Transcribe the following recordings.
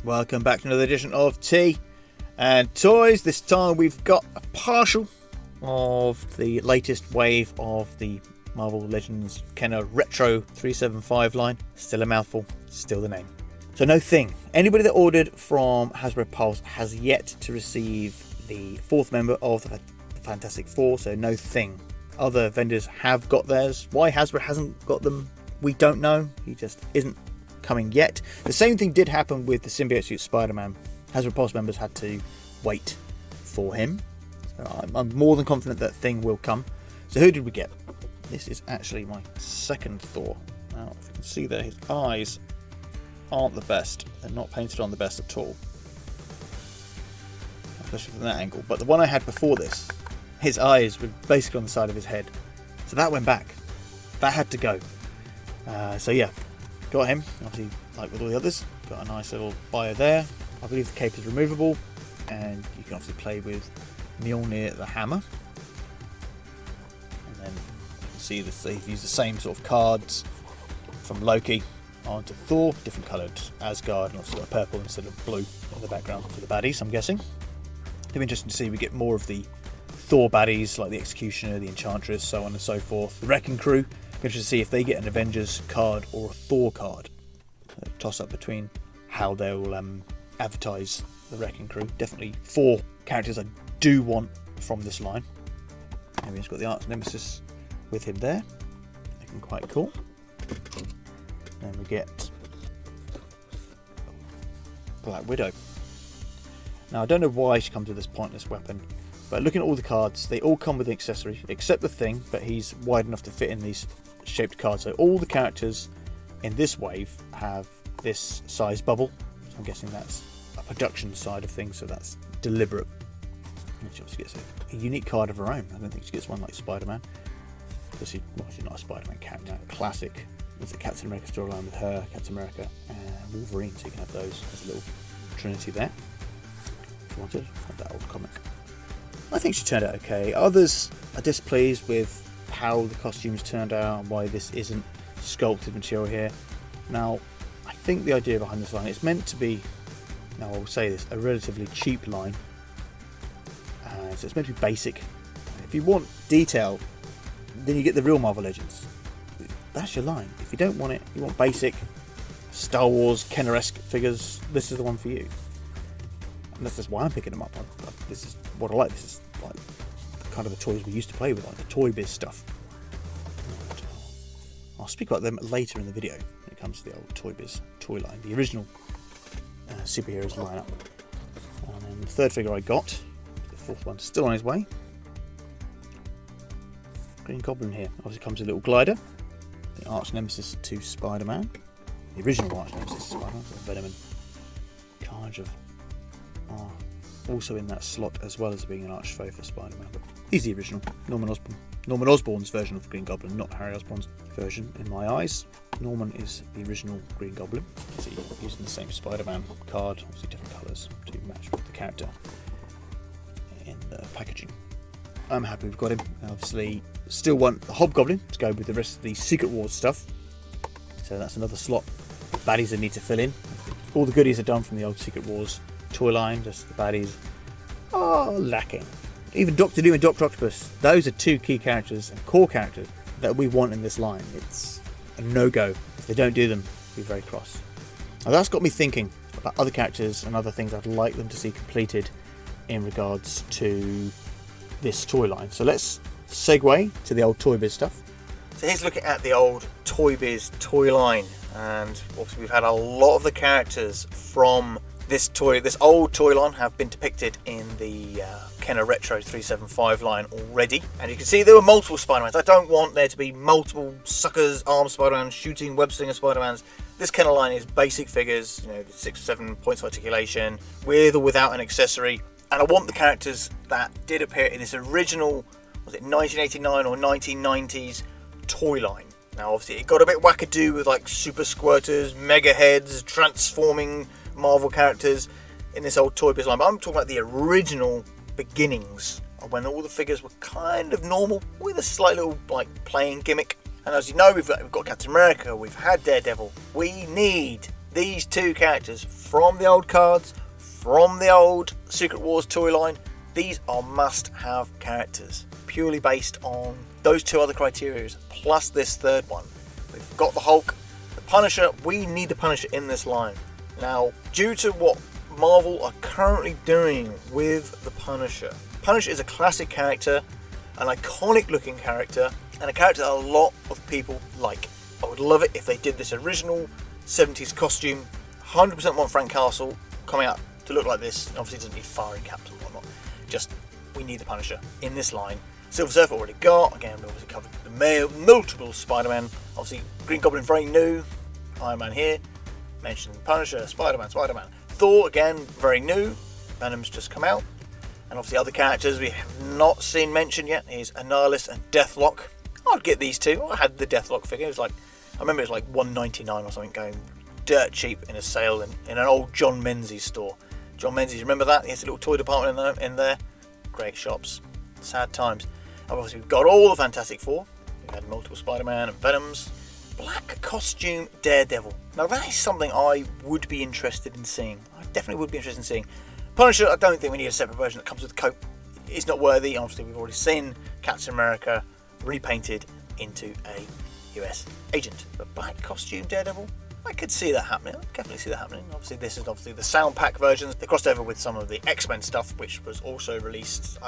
Welcome back to another edition of Tea and Toys. This time we've got a partial of the latest wave of the Marvel Legends Kenner Retro 375 line. Still a mouthful, still the name. So no Thing. Anybody that ordered from Hasbro Pulse has yet to receive the fourth member of the Fantastic Four, so no Thing. Other vendors have got theirs. Why Hasbro hasn't got them, we don't know. He just isn't coming yet. The same thing did happen with the Symbiote Suit Spider-Man. Hasbro Pulse members had to wait for him. So I'm more than confident that Thing will come. So who did we get? This is actually my second Thor. Now, if you can see there, his eyes aren't the best. They're not painted on the best at all, especially from that angle. But the one I had before this, his eyes were basically on the side of his head. So that went back. That had to go. So yeah, got him. Obviously, like with all the others, got a nice little bio there. I believe the cape is removable, and you can obviously play with Mjolnir the hammer. And then you can see that they've used the same sort of cards from Loki onto Thor, different coloured Asgard, and also got purple instead of blue in the background for the baddies, I'm guessing. It'll be interesting to see we get more of the Thor baddies, like the Executioner, the Enchantress, so on and so forth. The Wrecking Crew, interesting to see if they get an Avengers card or a Thor card. Toss up between how they'll advertise the Wrecking Crew. Definitely 4 characters I do want from this line. And we've got the Arch Nemesis with him there, looking quite cool. Then we get Black Widow. Now I don't know why she comes with this pointless weapon, but looking at all the cards, they all come with an accessory, except the Thing, but he's wide enough to fit in these shaped cards. So all the characters in this wave have this size bubble. So I'm guessing that's a production side of things, so that's deliberate. And she obviously gets a unique card of her own. I don't think she gets one like Spider-Man, because she's not a Spider-Man character. Classic. There's a Captain America storyline with her, Captain America, and Wolverine, so you can have those as a little trinity there. If you wanted, have that old comic. I think she turned out okay. Others are displeased with how the costumes turned out and why this isn't sculpted material here. Now, I think the idea behind this line is meant to be, now I will say this, a relatively cheap line. So it's meant to be basic. If you want detail, then you get the real Marvel Legends. That's your line. If you don't want it, you want basic Star Wars Kenner-esque figures, this is the one for you. And that's just why I'm picking them up. This is what I like. This is like kind of the toys we used to play with, like the Toy Biz stuff. And I'll speak about them later in the video when it comes to the old Toy Biz toy line, the original superheroes lineup. And then the third figure I got, the fourth one still on his way. Green Goblin here. Obviously comes with a little glider. The Arch Nemesis to Spider-Man. The original Arch Nemesis to Spider-Man. So Venom and Carnage are also in that slot, as well as being an arch foe for Spider-Man. But he's the original. Norman Osborn's version of the Green Goblin, not Harry Osborn's version in my eyes. Norman is the original Green Goblin. So he's using the same Spider-Man card, obviously different colours to match with the character in the packaging. I'm happy we've got him. Obviously, still want the Hobgoblin to go with the rest of the Secret Wars stuff. So that's another slot. Baddies that need to fill in. All the goodies are done from the old Secret Wars toy line, just the baddies are lacking. Even Doctor Doom and Doctor Octopus, those are 2 key characters and core characters that we want in this line. It's a no-go. If they don't do them, I'll be very cross. Now that's got me thinking about other characters and other things I'd like them to see completed in regards to this toy line. So let's segue to the old Toy Biz stuff. So here's looking at the old Toy Biz toy line, and obviously we've had a lot of the characters from this old toy line have been depicted in the Kenner Retro 375 line already, and you can see there were multiple Spider-Mans. I don't want there to be multiple suckers, armed Spider-Mans, shooting web slinger Spider-Mans. This Kenner line is basic figures, you know, 6 or 7 points of articulation, with or without an accessory. And I want the characters that did appear in this original, was it 1989 or 1990s toy line. Now obviously it got a bit wackadoo with like super squirters, mega heads, transforming Marvel characters in this old Toy Biz line, but I'm talking about the original beginnings of when all the figures were kind of normal with a slight little like playing gimmick. And as you know, we've got Captain America, we've had Daredevil. We need these 2 characters from the old cards, from the old Secret Wars toy line. These are must-have characters, purely based on those two other criteria, plus this third one. We've got the Hulk, the Punisher. We need the Punisher in this line. Now, due to what Marvel are currently doing with the Punisher, Punisher is a classic character, an iconic looking character, and a character that a lot of people like. I would love it if they did this original 70s costume. 100% want Frank Castle coming out to look like this. Obviously it doesn't need firing caps and whatnot. Just, we need the Punisher in this line. Silver Surfer already got. Again, we obviously covered the multiple Spider-Man. Obviously Green Goblin very new. Iron Man here. Mentioned Punisher, Spider-Man. Thor again, very new. Venom's just come out. And obviously other characters we have not seen mentioned yet is Annihilus and Deathlock. I'd get these two. I had the Deathlock figure. It was like, I remember it was like $1.99 or something, going dirt cheap in a sale in an old John Menzies store. John Menzies, remember that? He has a little toy department in there. Great shops. Sad times. And obviously we've got all the Fantastic Four. We've had multiple Spider-Man and Venoms. Black costume Daredevil. Now that is something I would be interested in seeing. I definitely would be interested in seeing. Punisher, I don't think we need a separate version that comes with the coat. It's not worthy. Obviously we've already seen Captain America repainted into a US agent. But black costume Daredevil, I could see that happening. I could definitely see that happening. Obviously this is obviously the sound pack versions. They crossed over with some of the X-Men stuff, which was also released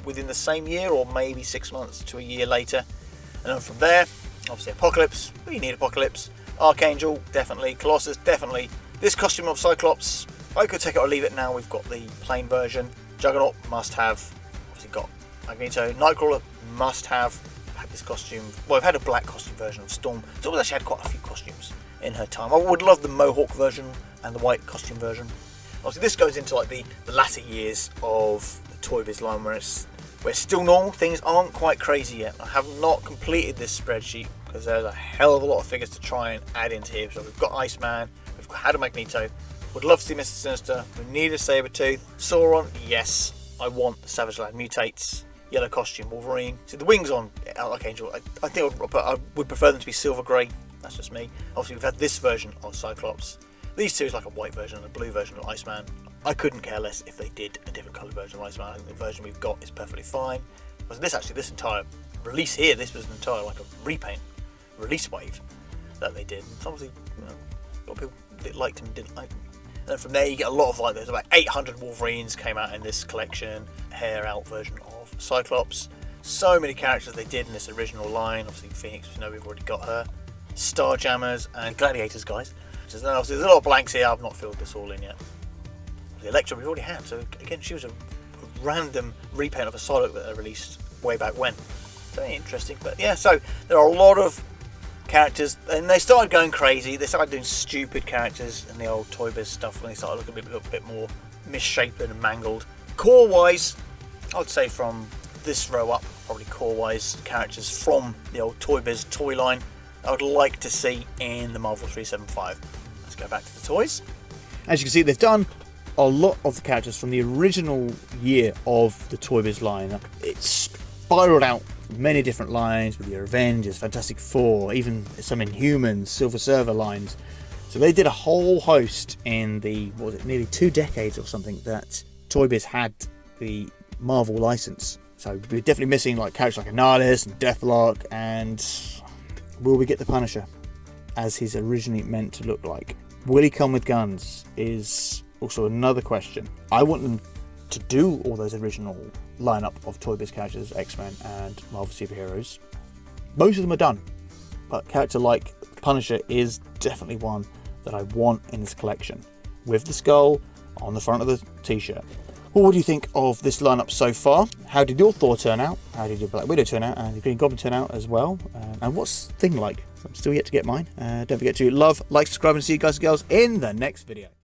within the same year, or maybe 6 months to a year later. And then from there, obviously Apocalypse, we need Apocalypse. Archangel, definitely. Colossus, definitely. This costume of Cyclops, I could take it or leave it now. We've got the plain version. Juggernaut, must have. Obviously got Magneto. Nightcrawler, must have. Had this costume. Well, I've had a black costume version of Storm. Storm's actually had quite a few costumes in her time. I would love the Mohawk version and the white costume version. Obviously this goes into like the latter years of the Toy Biz line, where we're still normal. Things aren't quite crazy yet. I have not completed this spreadsheet because there's a hell of a lot of figures to try and add into here. So we've got Iceman, we've had a Magneto. Would love to see Mr. Sinister. We need a Sabretooth. Sauron, yes. I want the Savage Land Mutates. Yellow costume Wolverine. See the wings on Archangel. I think I would prefer them to be silver grey. That's just me. Obviously we've had this version of Cyclops. These two is like a white version and a blue version of Iceman. I couldn't care less if they did a different coloured version of Iceman. I think the version we've got is perfectly fine. But this entire release here, this was an entire like a repaint release wave that they did. And obviously, a lot of people liked them and didn't like them. And then from there you get a lot of like, there's about 800 Wolverines came out in this collection. Hair out version of Cyclops. So many characters they did in this original line. Obviously Phoenix, we know we've already got her. Starjammers and Gladiators guys. So then obviously there's a lot of blanks here. I've not filled this all in yet. The Elektra we've already had. So again, she was a random repaint of a Psylocke that they released way back when. So interesting. But yeah, so there are a lot of characters, and they started going crazy. They started doing stupid characters in the old Toy Biz stuff when they started looking a little bit more misshapen and mangled. Core-wise, I would say from this row up, probably core-wise characters from the old Toy Biz toy line I would like to see in the Marvel 375. Let's go back to the toys. As you can see, they've done a lot of the characters from the original year of the Toy Biz line. It's spiraled out many different lines with your Avengers, Fantastic Four, even some Inhumans, Silver Surfer lines. So they did a whole host in the, what was it, nearly 2 decades or something that Toy Biz had the Marvel license. So we're definitely missing like characters like Annihilus and Deathlock, and will we get the Punisher as he's originally meant to look like? Will he come with guns is also another question. I want them to do all those original lineup of Toy Biz characters, X-Men and Marvel superheroes. Most of them are done, but a character like Punisher is definitely one that I want in this collection, with the skull on the front of the t-shirt. Well, what do you think of this lineup so far? How did your Thor turn out? How did your Black Widow turn out? And your Green Goblin turn out as well? And what's Thing like? I'm still yet to get mine. Don't forget to love, like, subscribe, and see you guys and girls in the next video.